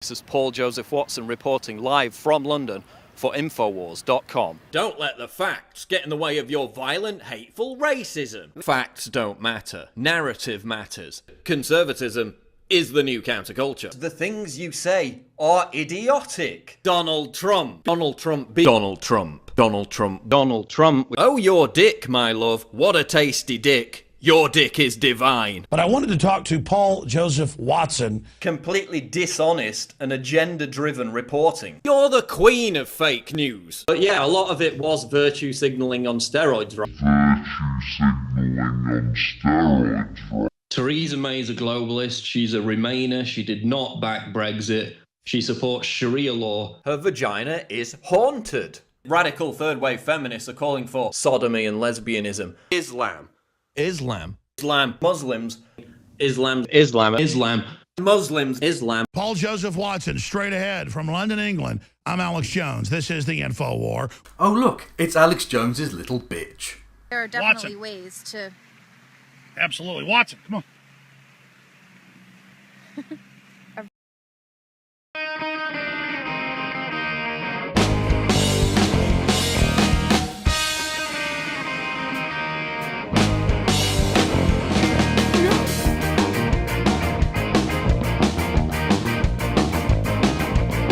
This is Paul Joseph Watson reporting live from London for Infowars.com. Don't let the facts get in the way of your violent, hateful racism. Facts don't matter. Narrative matters. Conservatism is the new counterculture. The things you say are idiotic. Donald Trump. Donald Trump. Donald Trump. Donald Trump. Donald Trump. Oh, your dick, my love. What a tasty dick. Your dick is divine. But I wanted to talk to Paul Joseph Watson. Completely dishonest and agenda-driven reporting. You're the queen of fake news. But yeah, a lot of it was virtue signaling on steroids, right? Theresa May is a globalist. She's a Remainer. She did not back Brexit. She supports Sharia law. Her vagina is haunted. Radical third-wave feminists are calling for sodomy and lesbianism. Islam. Muslims. Islam. Muslims. Islam. Paul Joseph Watson, straight ahead from London, England. I'm Alex Jones. This is the Infowar. Oh, look, it's Alex Jones's little bitch. There are definitely ways to... Absolutely. Watson, come on.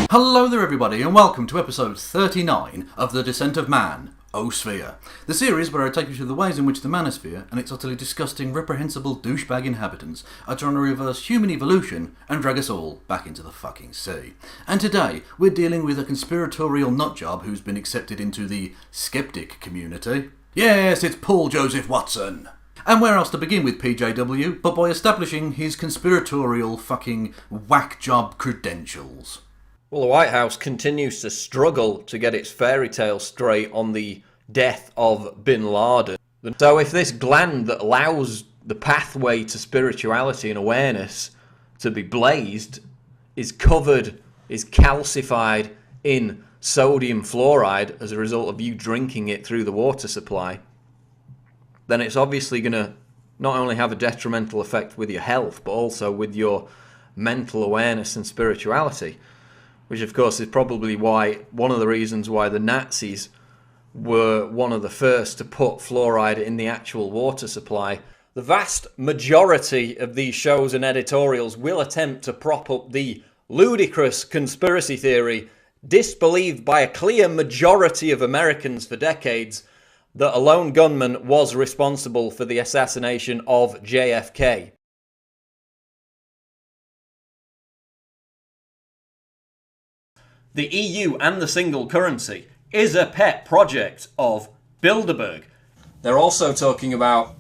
Hello there everybody and welcome to episode 39 of The Descent of Man-osphere, the series where I take you through the ways in which the Man-osphere and its utterly disgusting, reprehensible douchebag inhabitants are trying to reverse human evolution and drag us all back into the fucking sea. And today we're dealing with a conspiratorial nutjob who's been accepted into the skeptic community. Yes, it's Paul Joseph Watson! And where else to begin with PJW but by establishing his conspiratorial fucking whack job credentials. Well, the White House continues to struggle to get its fairy tale straight on the death of Bin Laden. So if this gland that allows the pathway to spirituality and awareness to be blazed is covered, is calcified in sodium fluoride as a result of you drinking it through the water supply, then it's obviously going to not only have a detrimental effect with your health, but also with your mental awareness and spirituality. Which, of course, is probably one of the reasons why the Nazis were one of the first to put fluoride in the actual water supply. The vast majority of these shows and editorials will attempt to prop up the ludicrous conspiracy theory, disbelieved by a clear majority of Americans for decades, that a lone gunman was responsible for the assassination of JFK. The EU and the single currency is a pet project of Bilderberg. They're also talking about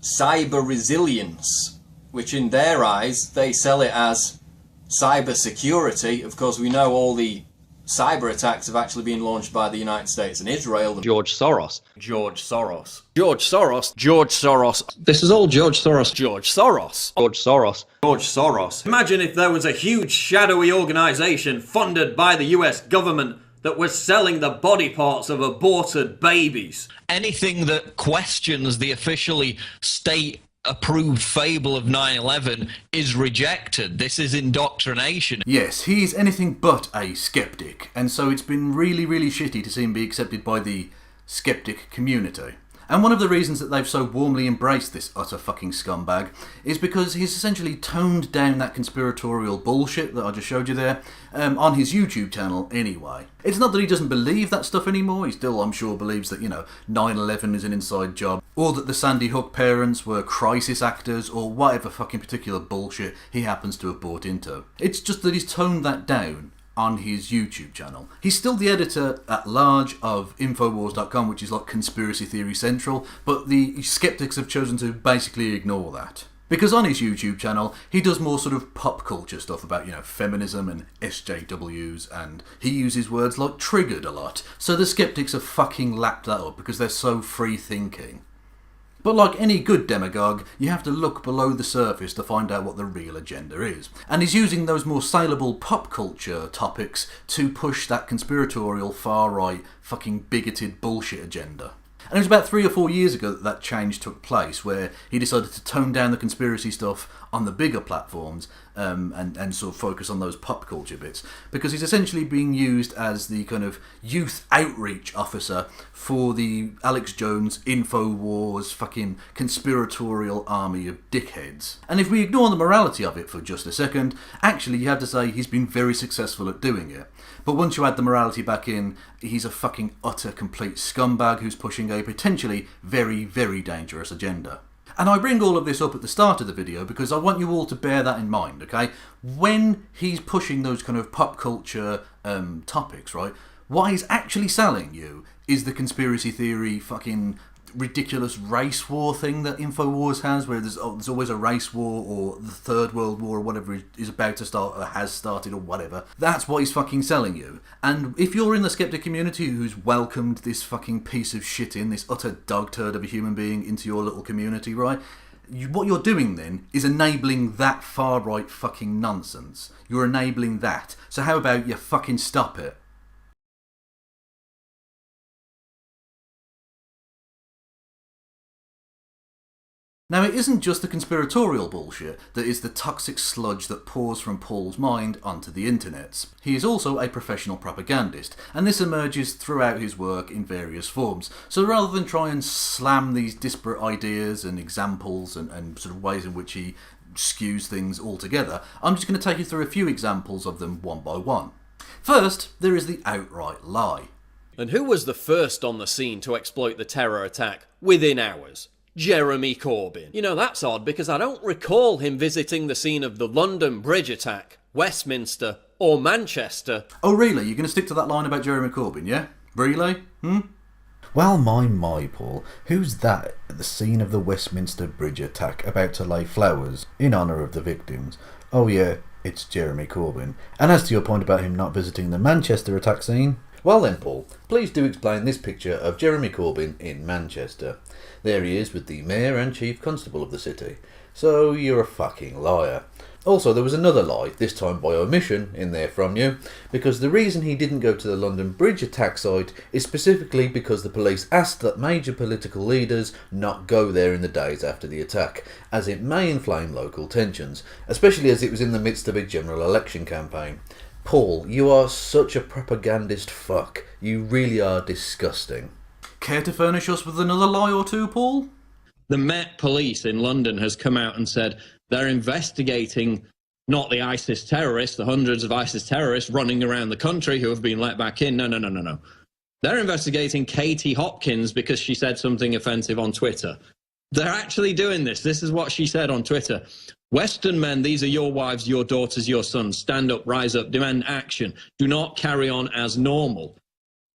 cyber resilience, which in their eyes, they sell it as cyber security. Of course, we know all the cyber attacks have actually been launched by the United States and Israel. George Soros. George Soros. George Soros. George Soros. This is all George Soros. George Soros. George Soros. George Soros. Imagine if there was a huge shadowy organisation funded by the US government that was selling the body parts of aborted babies. Anything that questions the officially state-approved fable of 9/11 is rejected. This is indoctrination. Yes, he's anything but a skeptic, and so it's been really, really shitty to see him be accepted by the skeptic community. And one of the reasons that they've so warmly embraced this utter fucking scumbag is because he's essentially toned down that conspiratorial bullshit that I just showed you there on his YouTube channel anyway. It's not that he doesn't believe that stuff anymore. He still, I'm sure, believes that, 9/11 is an inside job, or that the Sandy Hook parents were crisis actors, or whatever fucking particular bullshit he happens to have bought into. It's just that he's toned that down on his YouTube channel. He's still the editor at large of Infowars.com, which is like Conspiracy Theory Central, but the skeptics have chosen to basically ignore that. Because on his YouTube channel, he does more sort of pop culture stuff about, feminism and SJWs, and he uses words like triggered a lot, so the skeptics have fucking lapped that up because they're so free-thinking. But like any good demagogue, you have to look below the surface to find out what the real agenda is. And he's using those more saleable pop culture topics to push that conspiratorial far-right fucking bigoted bullshit agenda. And it was about 3 or 4 years ago that change took place, where he decided to tone down the conspiracy stuff on the bigger platforms and sort of focus on those pop culture bits, because he's essentially being used as the kind of youth outreach officer for the Alex Jones InfoWars fucking conspiratorial army of dickheads. And if we ignore the morality of it for just a second, actually you have to say he's been very successful at doing it. But once you add the morality back in, he's a fucking utter complete scumbag who's pushing a potentially very, very dangerous agenda. And I bring all of this up at the start of the video because I want you all to bear that in mind, okay? When he's pushing those kind of pop culture topics, right? What he's actually selling you is the conspiracy theory fucking ridiculous race war thing that InfoWars has, where there's always a race war or the Third World War or whatever is about to start or has started or whatever. That's what he's fucking selling you. And if you're in the skeptic community who's welcomed this fucking piece of shit in, this utter dog turd of a human being into your little community, right? What you're doing then is enabling that far right fucking nonsense. You're enabling that. So how about you fucking stop it? Now, it isn't just the conspiratorial bullshit that is the toxic sludge that pours from Paul's mind onto the internets. He is also a professional propagandist, and this emerges throughout his work in various forms. So rather than try and slam these disparate ideas and examples and sort of ways in which he skews things altogether, I'm just going to take you through a few examples of them one by one. First, there is the outright lie. And who was the first on the scene to exploit the terror attack within hours? Jeremy Corbyn. You know, that's odd because I don't recall him visiting the scene of the London Bridge attack, Westminster, or Manchester. Oh really? You're going to stick to that line about Jeremy Corbyn, yeah? Really? Well, my, Paul, who's that at the scene of the Westminster Bridge attack about to lay flowers in honour of the victims? Oh yeah, it's Jeremy Corbyn. And as to your point about him not visiting the Manchester attack scene, well then, Paul, please do explain this picture of Jeremy Corbyn in Manchester. There he is with the Mayor and Chief Constable of the city. So you're a fucking liar. Also, there was another lie, this time by omission, in there from you, because the reason he didn't go to the London Bridge attack site is specifically because the police asked that major political leaders not go there in the days after the attack, as it may inflame local tensions, especially as it was in the midst of a general election campaign. Paul, you are such a propagandist fuck. You really are disgusting. Care to furnish us with another lie or two, Paul? The Met Police in London has come out and said they're investigating not the ISIS terrorists, the hundreds of ISIS terrorists running around the country who have been let back in. No. They're investigating Katie Hopkins because she said something offensive on Twitter. They're actually doing this. This is what she said on Twitter. Western men, these are your wives, your daughters, your sons. Stand up, rise up, demand action. Do not carry on as normal.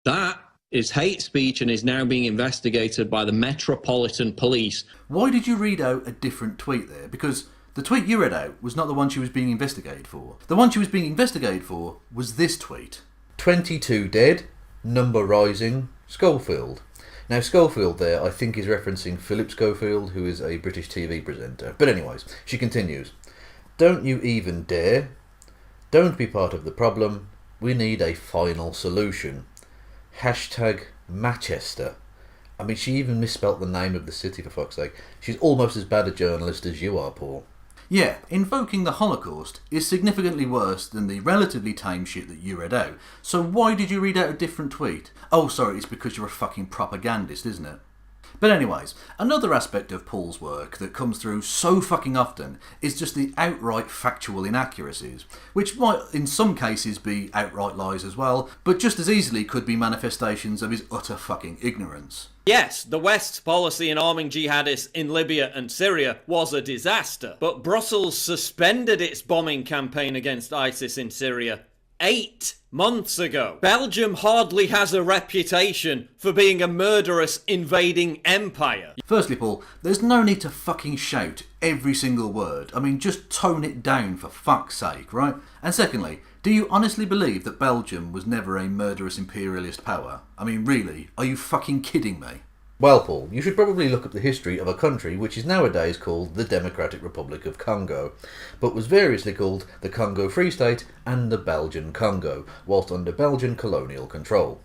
That is hate speech and is now being investigated by the Metropolitan Police. Why did you read out a different tweet there? Because the tweet you read out was not the one she was being investigated for. The one she was being investigated for was this tweet. 22 dead, number rising, Schofield. Now Schofield there I think is referencing Philip Schofield, who is a British TV presenter. But anyways, she continues. Don't you even dare. Don't be part of the problem. We need a final solution. Hashtag Manchester. I mean, she even misspelt the name of the city, for fuck's sake. She's almost as bad a journalist as you are, Paul. Yeah, invoking the Holocaust is significantly worse than the relatively tame shit that you read out. So why did you read out a different tweet? Oh, sorry, it's because you're a fucking propagandist, isn't it? But anyways, another aspect of Paul's work that comes through so fucking often is just the outright factual inaccuracies, which might in some cases be outright lies as well, but just as easily could be manifestations of his utter fucking ignorance. Yes, the West's policy in arming jihadists in Libya and Syria was a disaster, but Brussels suspended its bombing campaign against ISIS in Syria 8 months ago. Belgium hardly has a reputation for being a murderous invading empire. Firstly, Paul, there's no need to fucking shout every single word. I mean, just tone it down for fuck's sake, right? And secondly, do you honestly believe that Belgium was never a murderous imperialist power? I mean, really, are you fucking kidding me? Well, Paul, you should probably look up the history of a country which is nowadays called the Democratic Republic of Congo, but was variously called the Congo Free State and the Belgian Congo, whilst under Belgian colonial control.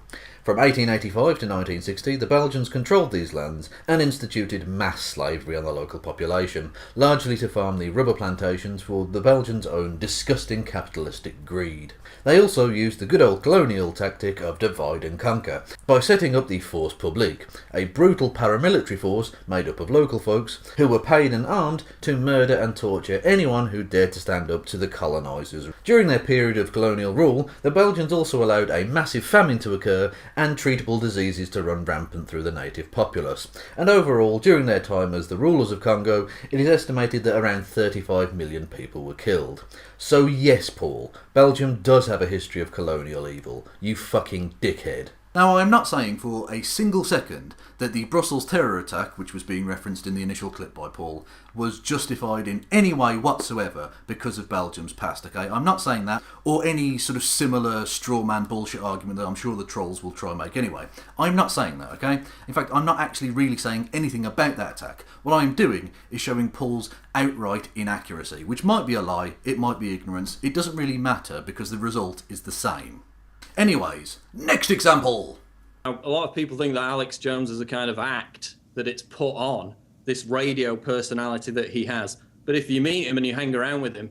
From 1885 to 1960, the Belgians controlled these lands and instituted mass slavery on the local population, largely to farm the rubber plantations for the Belgians' own disgusting capitalistic greed. They also used the good old colonial tactic of divide and conquer, by setting up the Force Publique, a brutal paramilitary force made up of local folks who were paid and armed to murder and torture anyone who dared to stand up to the colonisers. During their period of colonial rule, the Belgians also allowed a massive famine to occur and treatable diseases to run rampant through the native populace. And overall, during their time as the rulers of Congo, it is estimated that around 35 million people were killed. So yes, Paul, Belgium does have a history of colonial evil, you fucking dickhead. Now, I am not saying for a single second that the Brussels terror attack, which was being referenced in the initial clip by Paul, was justified in any way whatsoever because of Belgium's past, okay? I'm not saying that, or any sort of similar straw man bullshit argument that I'm sure the trolls will try and make anyway. I'm not saying that, okay? In fact, I'm not actually really saying anything about that attack. What I'm doing is showing Paul's outright inaccuracy, which might be a lie, it might be ignorance, it doesn't really matter because the result is the same. Anyways, next example. Now, a lot of people think that Alex Jones is a kind of act, that it's put on, this radio personality that he has. But if you meet him and you hang around with him,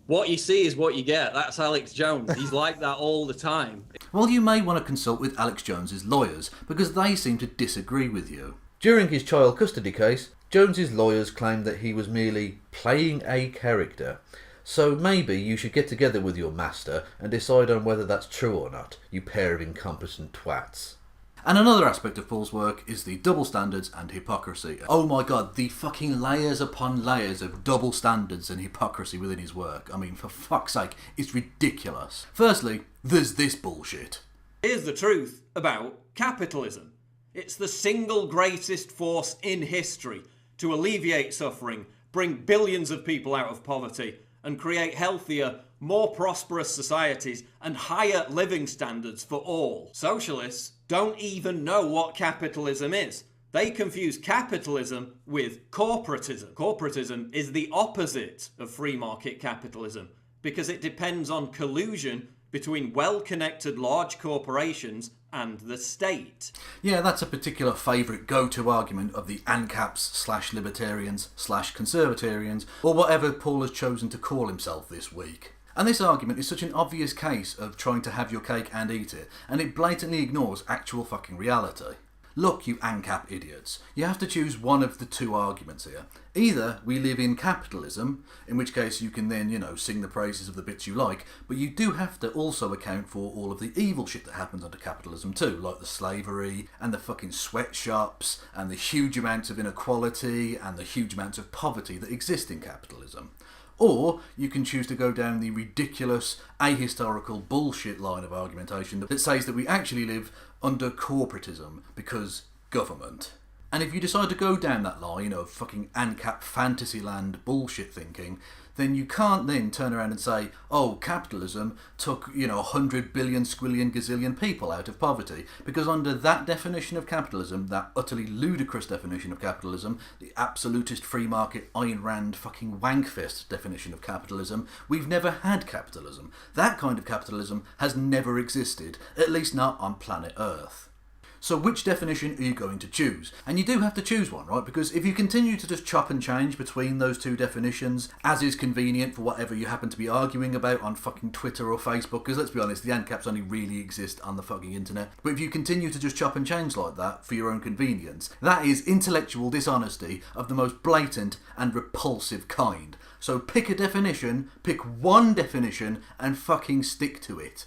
what you see is what you get. That's Alex Jones. He's like that all the time. Well, you may want to consult with Alex Jones's lawyers because they seem to disagree with you. During his child custody case, Jones's lawyers claimed that he was merely playing a character. So maybe you should get together with your master and decide on whether that's true or not, you pair of incompetent twats. And another aspect of Paul's work is the double standards and hypocrisy. Oh my god, the fucking layers upon layers of double standards and hypocrisy within his work. I mean, for fuck's sake, it's ridiculous. Firstly, there's this bullshit. Here's the truth about capitalism. It's the single greatest force in history to alleviate suffering, bring billions of people out of poverty, and create healthier, more prosperous societies and higher living standards for all. Socialists don't even know what capitalism is. They confuse capitalism with corporatism. Corporatism is the opposite of free market capitalism because it depends on collusion between well-connected large corporations and the state. Yeah, that's a particular favourite go-to argument of the ANCAPs/libertarians/conservatarians, or whatever Paul has chosen to call himself this week. And this argument is such an obvious case of trying to have your cake and eat it, and it blatantly ignores actual fucking reality. Look, you ANCAP idiots, you have to choose one of the two arguments here. Either we live in capitalism, in which case you can then, sing the praises of the bits you like, but you do have to also account for all of the evil shit that happens under capitalism too, like the slavery, and the fucking sweatshops, and the huge amounts of inequality, and the huge amounts of poverty that exist in capitalism. Or you can choose to go down the ridiculous, ahistorical bullshit line of argumentation that says that we actually live under corporatism because government. And if you decide to go down that line of fucking ANCAP fantasyland bullshit thinking, then you can't then turn around and say, oh, capitalism took, 100 billion squillion gazillion people out of poverty. Because under that definition of capitalism, that utterly ludicrous definition of capitalism, the absolutist free market Ayn Rand fucking wankfest definition of capitalism, we've never had capitalism. That kind of capitalism has never existed, at least not on planet Earth. So which definition are you going to choose? And you do have to choose one, right? Because if you continue to just chop and change between those two definitions, as is convenient for whatever you happen to be arguing about on fucking Twitter or Facebook, because let's be honest, the ANCAPs only really exist on the fucking internet. But if you continue to just chop and change like that for your own convenience, that is intellectual dishonesty of the most blatant and repulsive kind. So pick a definition, pick one definition, and fucking stick to it.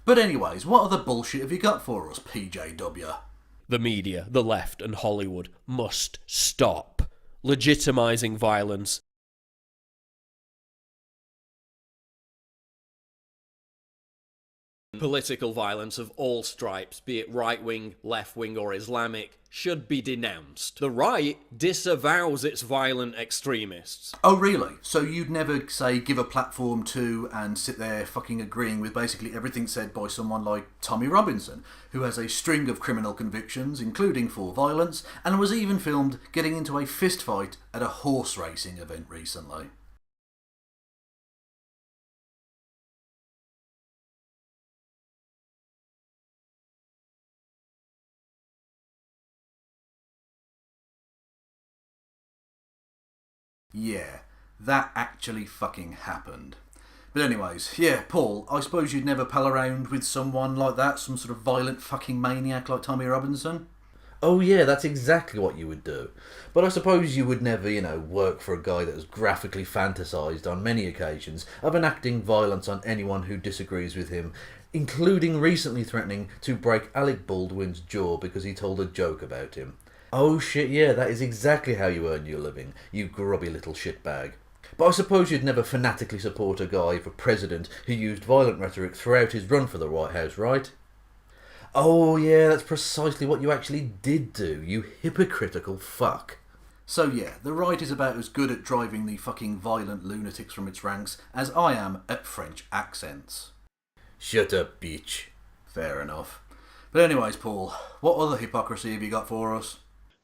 But anyways, what other bullshit have you got for us, PJW? The media, the left, and Hollywood must stop legitimising violence Political violence of all stripes, be it right-wing, left-wing or Islamic, should be denounced. The right disavows its violent extremists. Oh, really? So you'd never, say, give a platform to and sit there fucking agreeing with basically everything said by someone like Tommy Robinson, who has a string of criminal convictions, including for violence, and was even filmed getting into a fist fight at a horse racing event recently. Yeah, that actually fucking happened. But anyways, yeah, Paul, I suppose you'd never pal around with someone like that, some sort of violent fucking maniac like Tommy Robinson? Oh yeah, that's exactly what you would do. But I suppose you would never, work for a guy that has graphically fantasised on many occasions of enacting violence on anyone who disagrees with him, including recently threatening to break Alec Baldwin's jaw because he told a joke about him. Oh shit, yeah, that is exactly how you earn your living, you grubby little shitbag. But I suppose you'd never fanatically support a guy for president who used violent rhetoric throughout his run for the White House, right? Oh yeah, that's precisely what you actually did do, you hypocritical fuck. So yeah, the right is about as good at driving the fucking violent lunatics from its ranks as I am at French accents. Shut up, bitch. Fair enough. But anyways, Paul, what other hypocrisy have you got for us?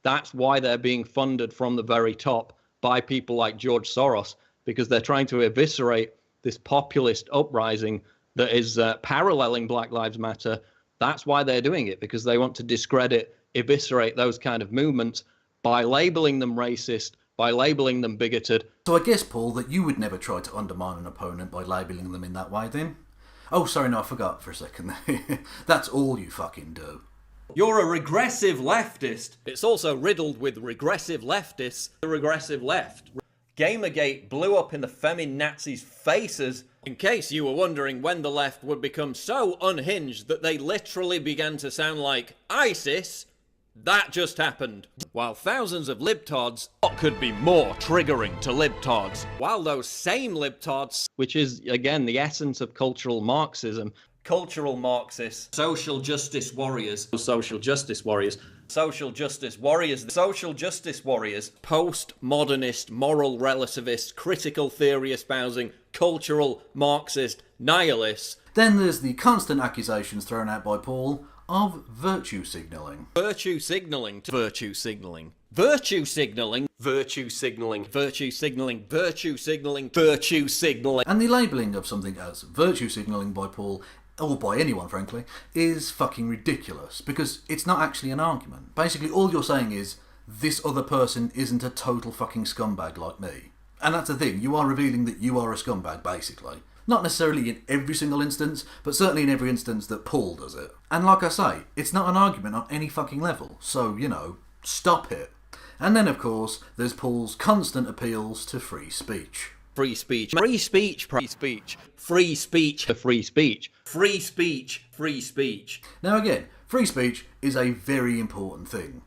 That's why they're being funded from the very top by people like George Soros, because they're trying to eviscerate this populist uprising that is paralleling Black Lives Matter. That's why they're doing it, because they want to discredit, eviscerate those kind of movements by labeling them racist, by labeling them bigoted. So I guess, Paul, that you would never try to undermine an opponent by labelling them in that way then? Oh, sorry, no, I forgot for a second. That's all you fucking do. You're a regressive leftist. It's also riddled with regressive leftists. The regressive left. Gamergate blew up in the femin Nazis' faces. In case you were wondering when the left would become so unhinged that they literally began to sound like ISIS, that just happened. While thousands of libtards, what could be more triggering to libtards? While those same libtards, which is, again, the essence of cultural Marxism. Cultural Marxists, social justice warriors, Social justice warriors. social justice warriors, social justice warriors, postmodernist, moral relativist, critical theory espousing, cultural Marxist nihilists. Then there's the constant accusations thrown out by Paul of virtue signalling. Virtue signalling to virtue signalling. Virtue signalling. virtue signalling, Virtue signalling. Virtue signalling. Virtue signalling. And the labelling of something as virtue signalling by Paul, or by anyone frankly, is fucking ridiculous, because it's not actually an argument. Basically all you're saying is, this other person isn't a total fucking scumbag like me. And that's the thing, you are revealing that you are a scumbag, basically. Not necessarily in every single instance, but certainly in every instance that Paul does it. And like I say, it's not an argument on any fucking level, so, stop it. And then, of course, there's Paul's constant appeals to free speech. Free speech. Free speech. Free speech. Free speech. Free speech. free speech, free speech. Now again, free speech is a very important thing.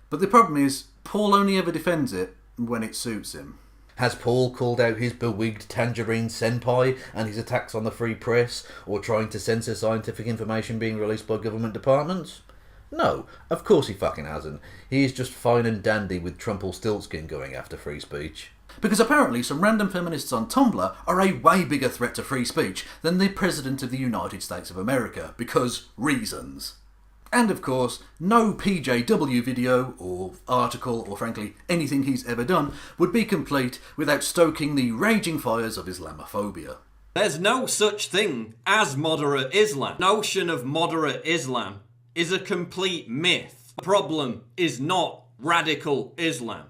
But the problem is, Paul only ever defends it when it suits him. Has Paul called out his bewigged tangerine senpai and his attacks on the free press, or trying to censor scientific information being released by government departments? No, of course he fucking hasn't. He is just fine and dandy with Trumpelstiltskin going after free speech. Because apparently some random feminists on Tumblr are a way bigger threat to free speech than the President of the United States of America, because reasons. And of course, no PJW video, or article, or frankly anything he's ever done, would be complete without stoking the raging fires of Islamophobia. There's no such thing as moderate Islam. The notion of moderate Islam is a complete myth. The problem is not radical Islam.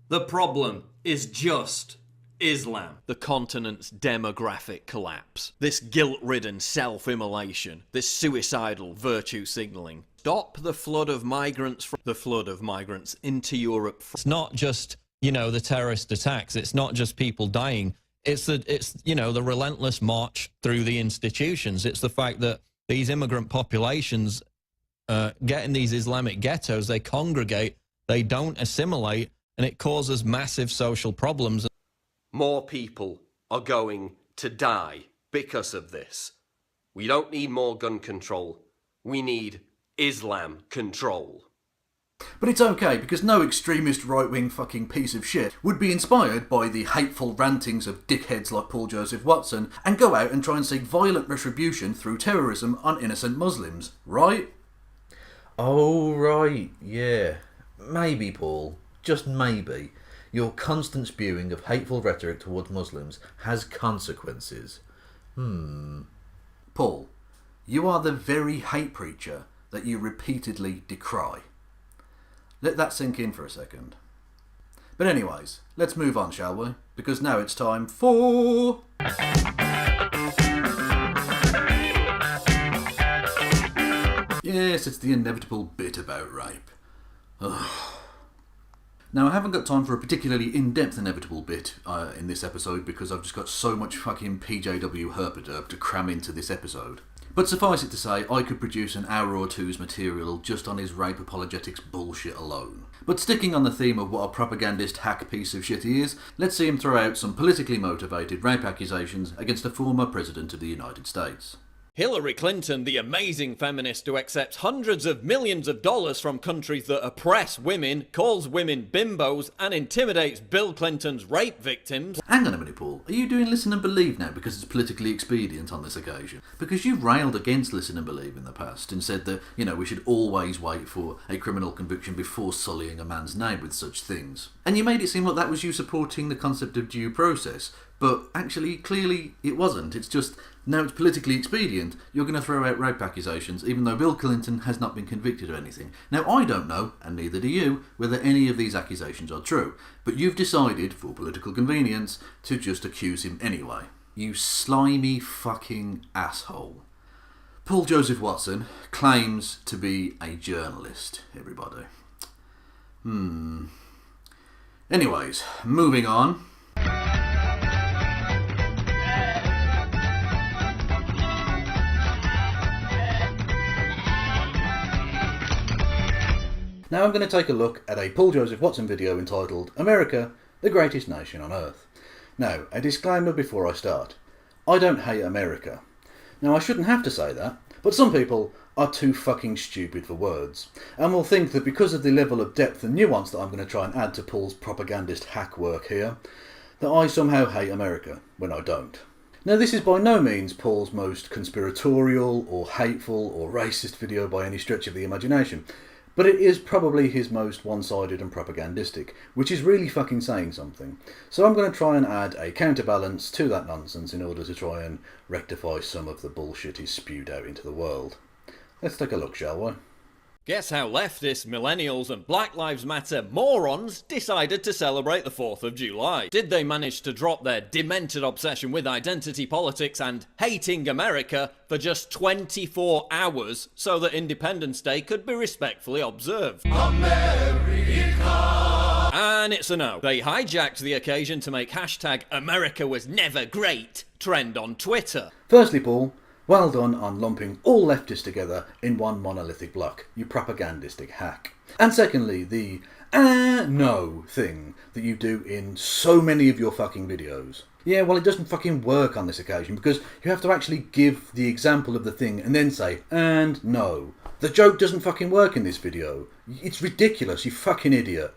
The problem is just Islam. The continent's demographic collapse. This guilt-ridden self-immolation. This suicidal virtue signalling. Stop the flood of migrants into Europe. It's not just, the terrorist attacks. It's not just people dying. It's the relentless march through the institutions. It's the fact that these immigrant populations get in these Islamic ghettos, they congregate, they don't assimilate, and it causes massive social problems. More people are going to die because of this. We don't need more gun control. We need Islam control. But it's okay, because no extremist right-wing fucking piece of shit would be inspired by the hateful rantings of dickheads like Paul Joseph Watson and go out and try and seek violent retribution through terrorism on innocent Muslims, right? Oh, right, yeah. Maybe, Paul, just maybe, your constant spewing of hateful rhetoric towards Muslims has consequences. Paul, you are the very hate preacher that you repeatedly decry. Let that sink in for a second. But anyways, let's move on, shall we? Because now it's time for... Yes, it's the inevitable bit about rape. Ugh. Now, I haven't got time for a particularly in-depth inevitable bit in this episode because I've just got so much fucking PJW herpaderp to cram into this episode. But suffice it to say, I could produce an hour or two's material just on his rape apologetics bullshit alone. But sticking on the theme of what a propagandist hack piece of shit he is, let's see him throw out some politically motivated rape accusations against a former President of the United States. Hillary Clinton, the amazing feminist who accepts hundreds of millions of dollars from countries that oppress women, calls women bimbos, and intimidates Bill Clinton's rape victims. Hang on a minute, Paul. Are you doing listen and believe now because it's politically expedient on this occasion? Because you've railed against listen and believe in the past and said that, we should always wait for a criminal conviction before sullying a man's name with such things. And you made it seem like that was you supporting the concept of due process. But actually, clearly, it wasn't. It's just, now it's politically expedient, you're going to throw out rape accusations, even though Bill Clinton has not been convicted of anything. Now, I don't know, and neither do you, whether any of these accusations are true. But you've decided, for political convenience, to just accuse him anyway. You slimy fucking asshole. Paul Joseph Watson claims to be a journalist, everybody. Anyways, moving on. Now I'm going to take a look at a Paul Joseph Watson video entitled America, the Greatest Nation on Earth. Now, a disclaimer before I start. I don't hate America. Now, I shouldn't have to say that, but some people are too fucking stupid for words, and will think that because of the level of depth and nuance that I'm going to try and add to Paul's propagandist hack work here, that I somehow hate America, when I don't. Now, this is by no means Paul's most conspiratorial or hateful or racist video by any stretch of the imagination. But it is probably his most one-sided and propagandistic, which is really fucking saying something. So I'm going to try and add a counterbalance to that nonsense in order to try and rectify some of the bullshit he's spewed out into the world. Let's take a look, shall we? Guess how leftists, millennials, and Black Lives Matter morons decided to celebrate the 4th of July? Did they manage to drop their demented obsession with identity politics and hating America for just 24 hours so that Independence Day could be respectfully observed? America! And it's a no. They hijacked the occasion to make hashtag America was never great trend on Twitter. Firstly, Paul, well done on lumping all leftists together in one monolithic block, you propagandistic hack. And secondly, the no thing that you do in so many of your fucking videos. Yeah, well, it doesn't fucking work on this occasion because you have to actually give the example of the thing and then say, and no. The joke doesn't fucking work in this video. It's ridiculous, you fucking idiot.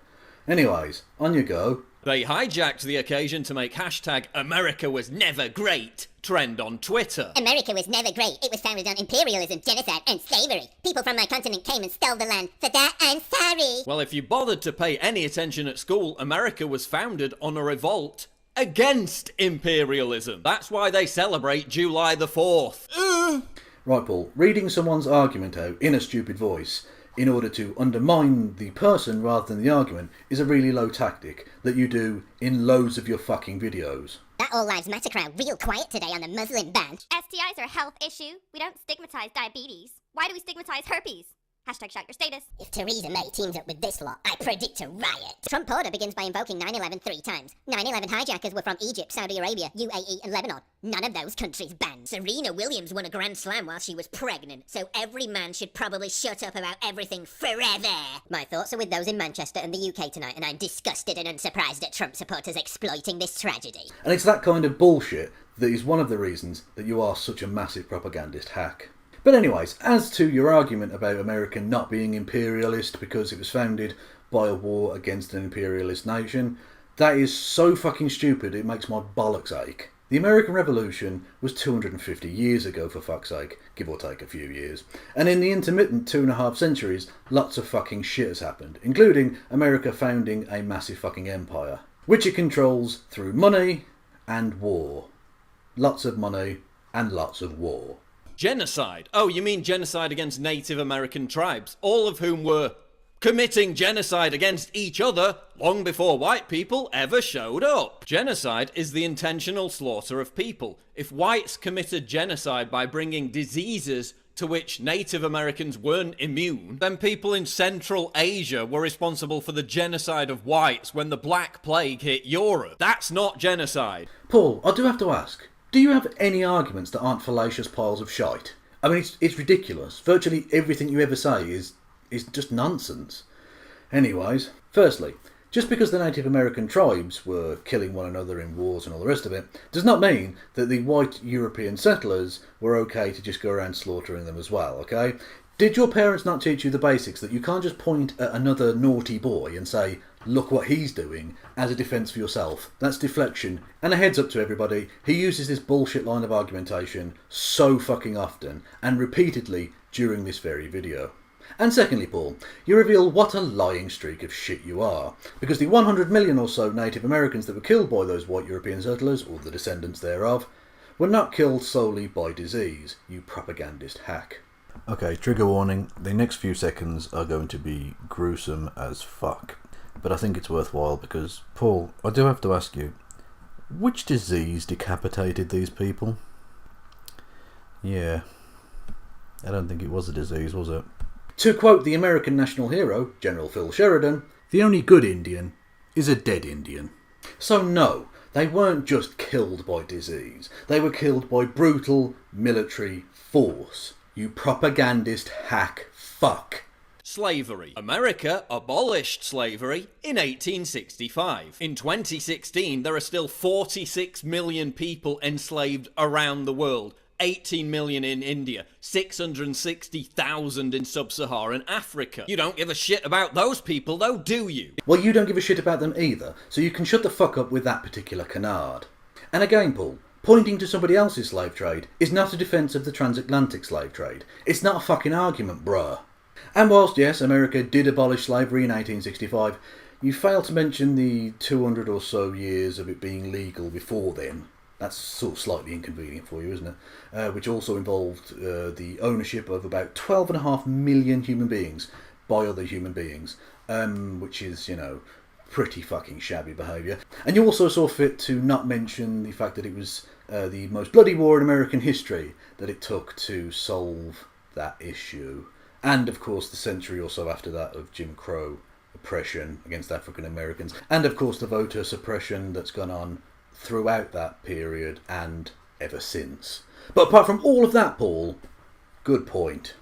Anyways, on you go. They hijacked the occasion to make hashtag America was never great trend on Twitter. America was never great. It was founded on imperialism, genocide, and slavery. People from my continent came and stole the land. For that, I'm sorry. Well, if you bothered to pay any attention at school, America was founded on a revolt against imperialism. That's why they celebrate July the 4th. Right, Paul, reading someone's argument out in a stupid voice in order to undermine the person rather than the argument is a really low tactic that you do in loads of your fucking videos. That All Lives Matter crowd real quiet today on the Muslim ban. STIs are a health issue. We don't stigmatize diabetes. Why do we stigmatize herpes? Hashtag shout your status. If Theresa May teams up with this lot, I predict a riot. Trump order begins by invoking 9/11 3 times. 9/11 hijackers were from Egypt, Saudi Arabia, UAE and Lebanon. None of those countries banned. Serena Williams won a Grand Slam while she was pregnant, so every man should probably shut up about everything forever. My thoughts are with those in Manchester and the UK tonight, and I'm disgusted and unsurprised at Trump supporters exploiting this tragedy. And it's that kind of bullshit that is one of the reasons that you are such a massive propagandist hack. But anyways, as to your argument about America not being imperialist because it was founded by a war against an imperialist nation, that is so fucking stupid it makes my bollocks ache. The American Revolution was 250 years ago, for fuck's sake, give or take a few years. And in the intermittent 2.5 centuries, lots of fucking shit has happened, including America founding a massive fucking empire, which it controls through money and war. Lots of money and lots of war. Genocide? Oh, you mean genocide against Native American tribes, all of whom were committing genocide against each other long before white people ever showed up. Genocide is the intentional slaughter of people. If whites committed genocide by bringing diseases to which Native Americans weren't immune, then people in Central Asia were responsible for the genocide of whites when the Black Plague hit Europe. That's not genocide. Paul, I do have to ask, do you have any arguments that aren't fallacious piles of shite? I mean, it's ridiculous. Virtually everything you ever say is just nonsense. Anyways, firstly, just because the Native American tribes were killing one another in wars and all the rest of it, does not mean that the white European settlers were okay to just go around slaughtering them as well, okay? Did your parents not teach you the basics that you can't just point at another naughty boy and say, look what he's doing, as a defence for yourself? That's deflection. And a heads up to everybody, he uses this bullshit line of argumentation so fucking often, and repeatedly during this very video. And secondly, Paul, you reveal what a lying streak of shit you are, because the 100 million or so Native Americans that were killed by those white European settlers, or the descendants thereof, were not killed solely by disease, you propagandist hack. Okay, trigger warning, the next few seconds are going to be gruesome as fuck. But I think it's worthwhile because, Paul, I do have to ask you, which disease decapitated these people? Yeah, I don't think it was a disease, was it? To quote the American national hero, General Phil Sheridan, the only good Indian is a dead Indian. So no, they weren't just killed by disease. They were killed by brutal military force. You propagandist hack fuck. Slavery. America abolished slavery in 1865. In 2016, there are still 46 million people enslaved around the world. 18 million in India, 660,000 in sub-Saharan Africa. You don't give a shit about those people though, do you? Well, you don't give a shit about them either, so you can shut the fuck up with that particular canard. And again, Paul, pointing to somebody else's slave trade is not a defence of the transatlantic slave trade. It's not a fucking argument, bruh. And whilst, yes, America did abolish slavery in 1865, you fail to mention the 200 or so years of it being legal before then. That's sort of slightly inconvenient for you, isn't it? Which also involved the ownership of about 12.5 million human beings by other human beings, which is, you know, pretty fucking shabby behaviour. And you also saw fit to not mention the fact that it was the most bloody war in American history that it took to solve that issue. And, of course, the century or so after that of Jim Crow oppression against African Americans. And, of course, the voter suppression that's gone on throughout that period and ever since. But apart from all of that, Paul, good point.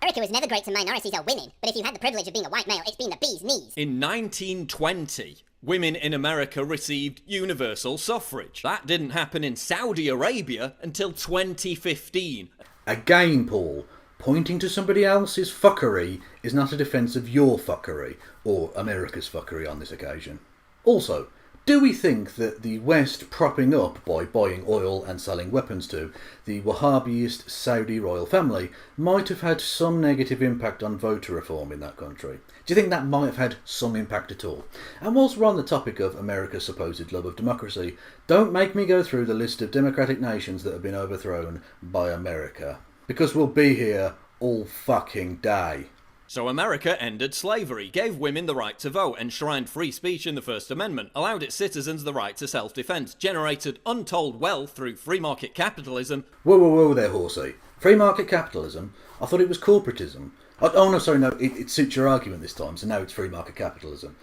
America was never great to minorities or women, but if you had the privilege of being a white male, it's been the bee's knees. In 1920, women in America received universal suffrage. That didn't happen in Saudi Arabia until 2015. Again, Paul, pointing to somebody else's fuckery is not a defence of your fuckery, or America's fuckery on this occasion. Also, do we think that the West propping up by buying oil and selling weapons to the Wahhabist Saudi royal family might have had some negative impact on voter reform in that country? Do you think that might have had some impact at all? And whilst we're on the topic of America's supposed love of democracy, don't make me go through the list of democratic nations that have been overthrown by America, because we'll be here all fucking day. So America ended slavery, gave women the right to vote, enshrined free speech in the First Amendment, allowed its citizens the right to self-defense, generated untold wealth through free market capitalism. Whoa there, horsey. Free market capitalism? I thought it was corporatism. Oh no, sorry, no, it suits your argument this time, so now it's free market capitalism.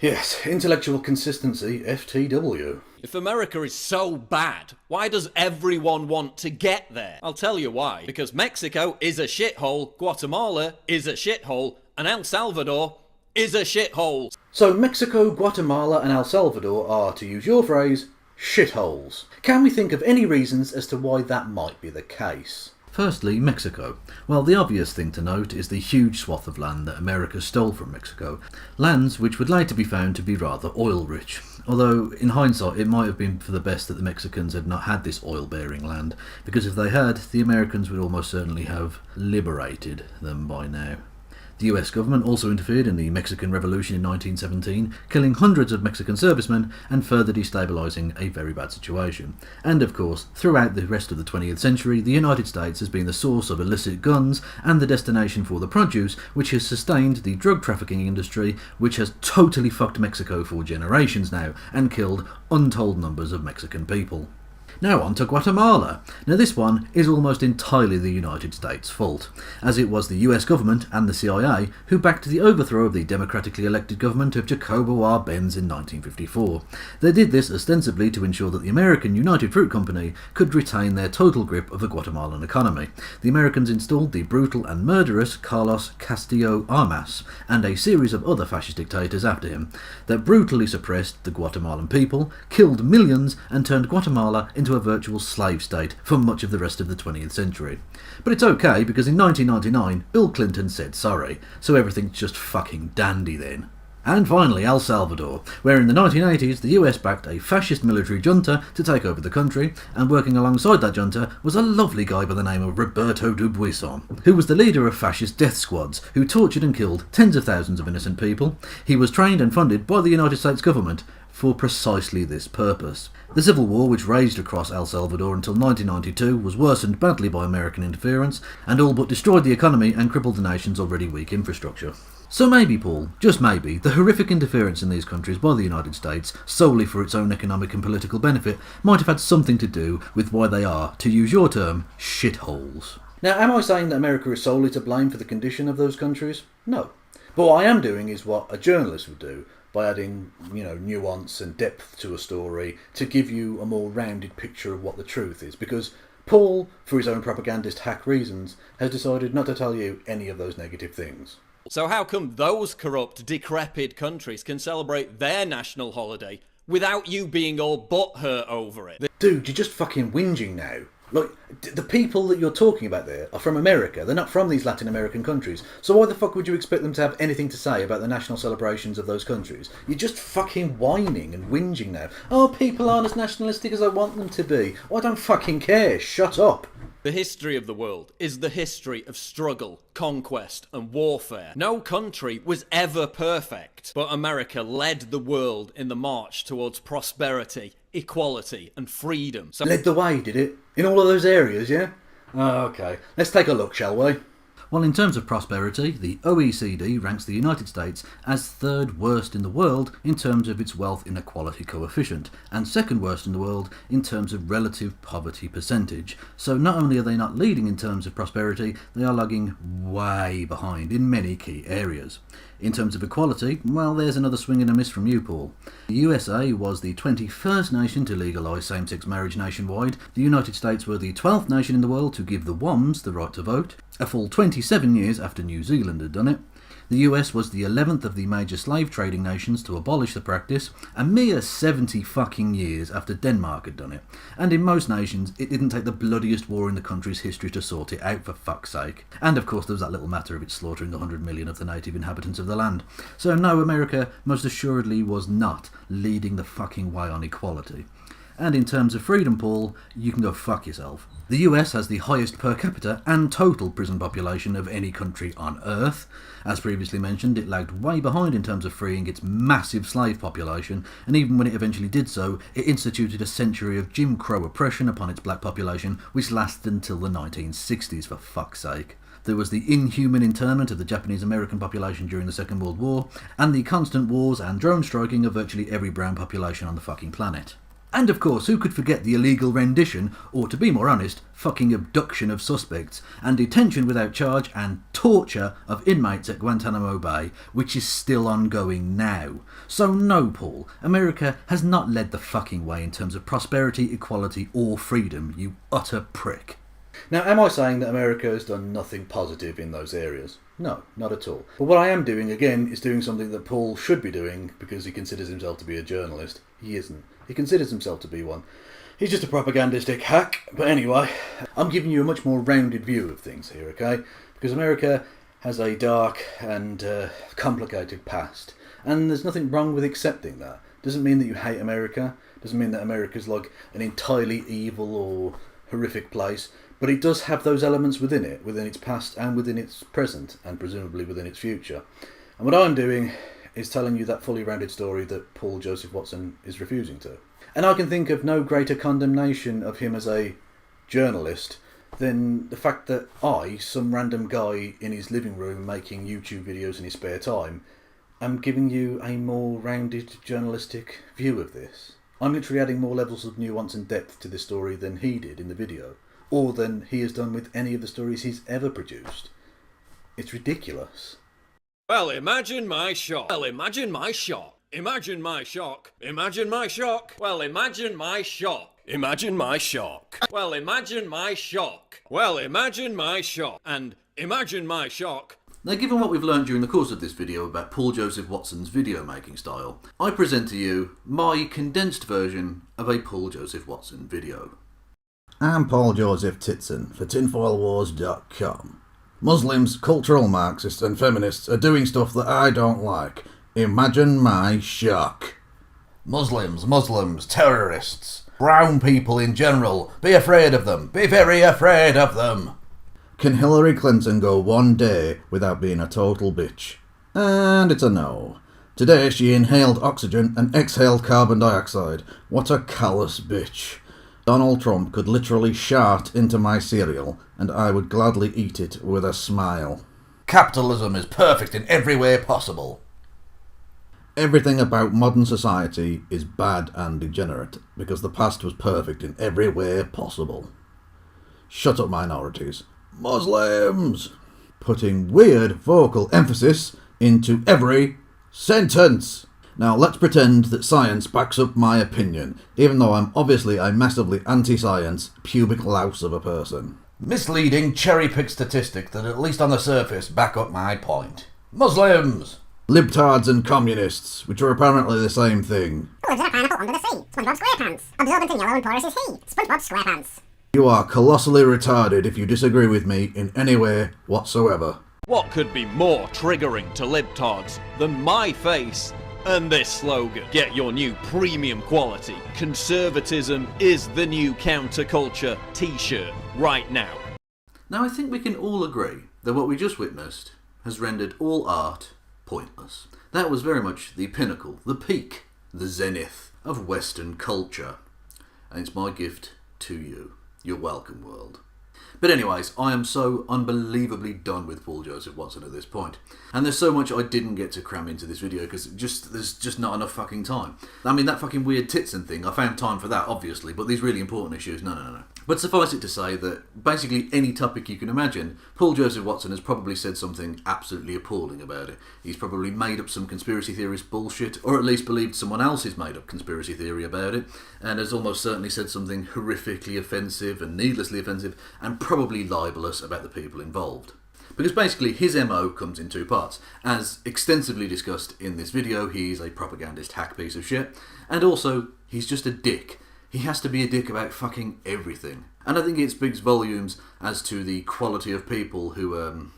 Yes, intellectual consistency, FTW. If America is so bad, why does everyone want to get there? I'll tell you why. Because Mexico is a shithole, Guatemala is a shithole, and El Salvador is a shithole. So Mexico, Guatemala and El Salvador are, to use your phrase, shitholes. Can we think of any reasons as to why that might be the case? Firstly, Mexico. Well, the obvious thing to note is the huge swath of land that America stole from Mexico, lands which would later be found to be rather oil-rich. Although, in hindsight, it might have been for the best that the Mexicans had not had this oil-bearing land, because if they had, the Americans would almost certainly have liberated them by now. The US government also interfered in the Mexican Revolution in 1917, killing hundreds of Mexican servicemen and further destabilising a very bad situation. And of course, throughout the rest of the 20th century, the United States has been the source of illicit guns and the destination for the produce, which has sustained the drug trafficking industry, which has totally fucked Mexico for generations now, and killed untold numbers of Mexican people. Now on to Guatemala. Now this one is almost entirely the United States' fault, as it was the US government and the CIA who backed the overthrow of the democratically elected government of Jacobo Arbenz in 1954. They did this ostensibly to ensure that the American United Fruit Company could retain their total grip of the Guatemalan economy. The Americans installed the brutal and murderous Carlos Castillo Armas and a series of other fascist dictators after him that brutally suppressed the Guatemalan people, killed millions, and turned Guatemala into a virtual slave state for much of the rest of the 20th century. But it's okay, because in 1999 Bill Clinton said sorry, so everything's just fucking dandy then. And finally, El Salvador, where in the 1980s the US backed a fascist military junta to take over the country, and working alongside that junta was a lovely guy by the name of Roberto Dubuisson, who was the leader of fascist death squads who tortured and killed tens of thousands of innocent people. He was trained and funded by the United States government for precisely this purpose. The civil war which raged across El Salvador until 1992 was worsened badly by American interference, and all but destroyed the economy and crippled the nation's already weak infrastructure. So maybe, Paul, just maybe, the horrific interference in these countries by the United States, solely for its own economic and political benefit, might have had something to do with why they are, to use your term, shitholes. Now, am I saying that America is solely to blame for the condition of those countries? No. But what I am doing is what a journalist would do, by adding, nuance and depth to a story to give you a more rounded picture of what the truth is. Because Paul, for his own propagandist hack reasons, has decided not to tell you any of those negative things. So how come those corrupt, decrepit countries can celebrate their national holiday without you being all butthurt over it? Dude, you're just fucking whinging now. Like, the people that you're talking about there are from America. They're not from these Latin American countries. So why the fuck would you expect them to have anything to say about the national celebrations of those countries? You're just fucking whining and whinging now. Oh, people aren't as nationalistic as I want them to be. Well, I don't fucking care. Shut up. The history of the world is the history of struggle, conquest, and warfare. No country was ever perfect, but America led the world in the march towards prosperity, equality, and freedom. So led the way, did it? In all of those areas, yeah? Oh, okay. Let's take a look, shall we? Well, in terms of prosperity, the OECD ranks the United States as third worst in the world in terms of its wealth inequality coefficient, and second worst in the world in terms of relative poverty percentage. So not only are they not leading in terms of prosperity, they are lagging way behind in many key areas. In terms of equality, well, there's another swing and a miss from you, Paul. The USA was the 21st nation to legalise same-sex marriage nationwide. The United States were the 12th nation in the world to give the WOMs the right to vote, a full 27 years after New Zealand had done it. The US was the 11th of the major slave trading nations to abolish the practice, a mere 70 fucking years after Denmark had done it. And in most nations, it didn't take the bloodiest war in the country's history to sort it out, for fuck's sake. And of course there was that little matter of it slaughtering 100 million of the native inhabitants of the land. So no, America most assuredly was not leading the fucking way on equality. And in terms of freedom, Paul, you can go fuck yourself. The US has the highest per capita and total prison population of any country on Earth. As previously mentioned, it lagged way behind in terms of freeing its massive slave population, and even when it eventually did so, it instituted a century of Jim Crow oppression upon its black population, which lasted until the 1960s, for fuck's sake. There was the inhuman internment of the Japanese-American population during the Second World War, and the constant wars and drone striking of virtually every brown population on the fucking planet. And of course, who could forget the illegal rendition, or to be more honest, fucking abduction of suspects, and detention without charge and torture of inmates at Guantanamo Bay, which is still ongoing now. So no, Paul, America has not led the fucking way in terms of prosperity, equality, or freedom, you utter prick. Now, am I saying that America has done nothing positive in those areas? No, not at all. But what I am doing, again, is doing something that Paul should be doing because he considers himself to be a journalist. He isn't. He considers himself to be one. He's just a propagandistic hack. But anyway, I'm giving you a much more rounded view of things here, okay? Because America has a dark and complicated past. And there's nothing wrong with accepting that. Doesn't mean that you hate America. Doesn't mean that America's like an entirely evil or horrific place. But it does have those elements within it, within its past and within its present, and presumably within its future. And what I'm doing is telling you that fully rounded story that Paul Joseph Watson is refusing to. And I can think of no greater condemnation of him as a journalist than the fact that I, some random guy in his living room making YouTube videos in his spare time, am giving you a more rounded journalistic view of this. I'm literally adding more levels of nuance and depth to this story than he did in the video, or than he has done with any of the stories he's ever produced. It's ridiculous. Well, imagine my shock. Well, imagine my shock. Imagine my shock. Imagine my shock. Well, imagine my shock. Imagine my shock. Well, imagine my shock. Well, imagine my shock. And imagine my shock. Now, given what we've learned during the course of this video about Paul Joseph Watson's video making style, I present to you my condensed version of a Paul Joseph Watson video. I'm Paul Joseph Titson for tinfoilwars.com. Muslims, cultural Marxists and feminists are doing stuff that I don't like. Imagine my shock. Muslims, terrorists, brown people in general, be afraid of them, be very afraid of them. Can Hillary Clinton go one day without being a total bitch? And it's a no. Today she inhaled oxygen and exhaled carbon dioxide. What a callous bitch. Donald Trump could literally shart into my cereal, and I would gladly eat it with a smile. Capitalism is perfect in every way possible. Everything about modern society is bad and degenerate, because the past was perfect in every way possible. Shut up, minorities. Muslims! Putting weird vocal emphasis into every sentence. Now let's pretend that science backs up my opinion, even though I'm obviously a massively anti-science pubic louse of a person. Misleading cherry-picked statistics that at least on the surface back up my point. Muslims! Libtards and communists, which are apparently the same thing. Who lives in a pineapple under the sea? SpongeBob SquarePants. Absorbent and yellow and porous is he. SpongeBob SquarePants. You are colossally retarded if you disagree with me in any way whatsoever. What could be more triggering to libtards than my face and this slogan? Get your new premium quality "Conservatism is the new counterculture" t-shirt right now. Now, I think we can all agree that what we just witnessed has rendered all art pointless. That was very much the pinnacle, the peak, the zenith of Western culture. And it's my gift to you. You're welcome, world. But anyways, I am so unbelievably done with Paul Joseph Watson at this point. And there's so much I didn't get to cram into this video because there's just not enough fucking time. I mean, that fucking weird Titson thing, I found time for that, obviously, but these really important issues, no. But suffice it to say that basically any topic you can imagine, Paul Joseph Watson has probably said something absolutely appalling about it. He's probably made up some conspiracy theorist bullshit, or at least believed someone else's made up conspiracy theory about it, and has almost certainly said something horrifically offensive and needlessly offensive, and probably libelous about the people involved. Because basically his MO comes in two parts. As extensively discussed in this video, he's a propagandist hack piece of shit, and also he's just a dick. He has to be a dick about fucking everything. And I think it speaks volumes as to the quality of people who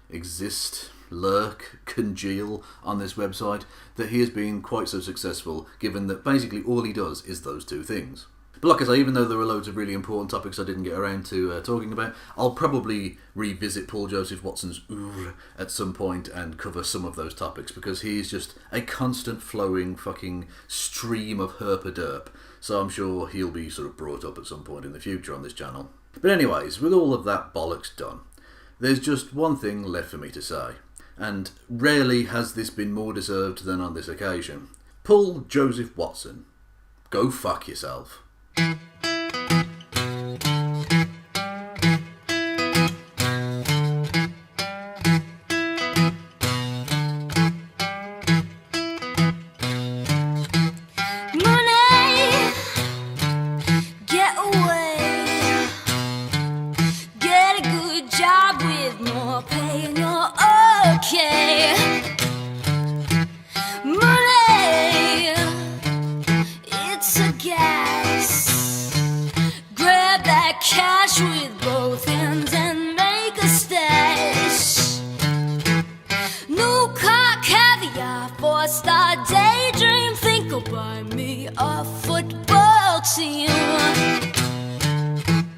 exist, lurk, congeal on this website, that he has been quite so successful, given that basically all he does is those two things. But like I say, even though there were loads of really important topics I didn't get around to talking about, I'll probably revisit Paul Joseph Watson's oeuvre at some point and cover some of those topics, because he's just a constant flowing fucking stream of herpaderp. So I'm sure he'll be sort of brought up at some point in the future on this channel. But anyways, with all of that bollocks done, there's just one thing left for me to say. And rarely has this been more deserved than on this occasion. Paul Joseph Watson, go fuck yourself. job with more pay and you're okay. Money, it's a gas. Grab that cash with both hands and make a stash. New car, caviar, four-star daydream. Think I'll buy me a football team.